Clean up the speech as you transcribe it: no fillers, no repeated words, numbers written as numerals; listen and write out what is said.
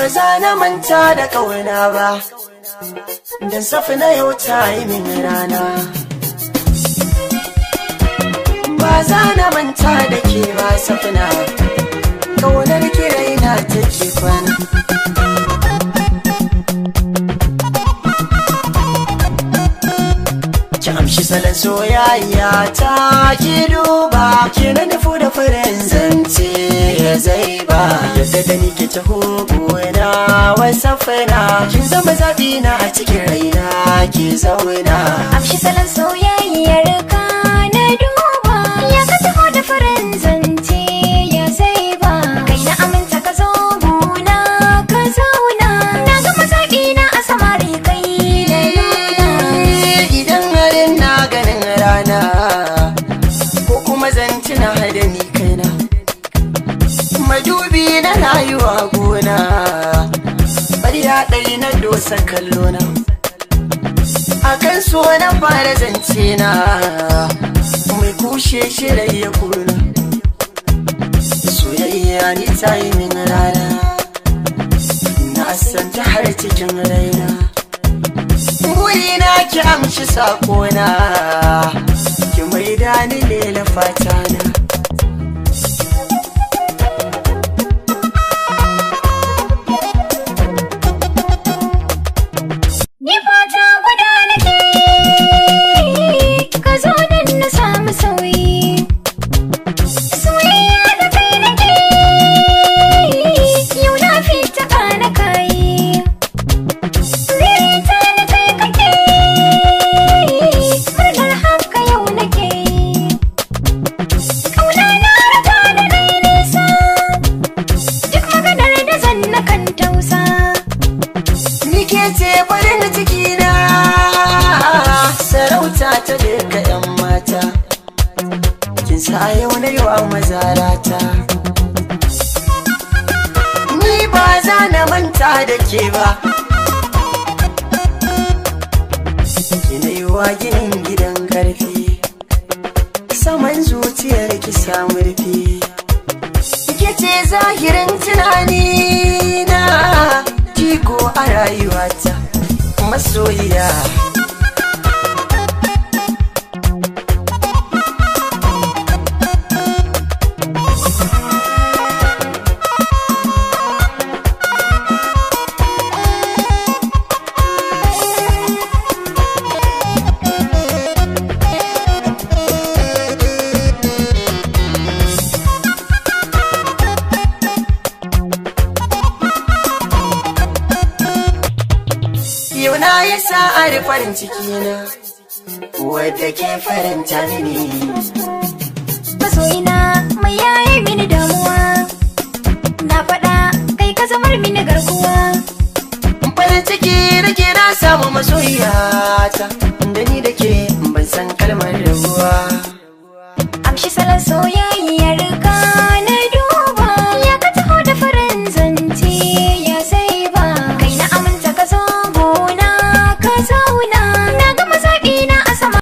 ba za na manta da ƙauna ba, da safi na yau ta yi min rana. Ba za na manta da ke ba safina, ƙaunar ki raina take kwana. Ki amshi salon soyayya ta ki duba, ki na nufu da farin zance ya zai ba. Yadda da ni ke taho gona wasa fina, kin zama zaɓi na a cikin raina ki zauna. Amshi salon soyayyar ka na duba, ya ka taho da farin zance ya zai ba. Kai na aminta ka zo gona ka zauna, na gama zaɓi na a samari kai da nuna. Idan harin na ganin rana, ko kuma zanci na hada ni kaina, madubi na rayuwa gona, ɓarya ɗai na dosa kallona. Akan so na fara zance na, mai kushe shirai ya kuna. Soyayya ni ta yi min rana, na santa har cikin raina. Burina ki amshi sakona, ki maida ni lela fatana. Ni fata guda nake, ka zo nan na samu sauyi. Soyayya da kai nake, yau na fita ka na kayi. Ririta da kai kake, murnar haka yau nake. Kauna na raka da rai nisa, duk maganar da zan na kan tausa. Ni ke ce farin cikina, sarauta ta duka 'yan mata. Kin sa yau na yi wa mazarata. Ni ba za na manta da ke ba, kina yi wa ginin gidan karfi, saman zuciyar ki samu rufi. Ke ce zahirin tunani na, jigo a rayuwata masoyiya. Yau na yi sa'ar farin cikina, wadda ke faranta mini. Masoyina mai yaye mini damuwa, na faɗa kai ka zamar mini garkuwa. Farin ciki da ke na samu masoyiyata.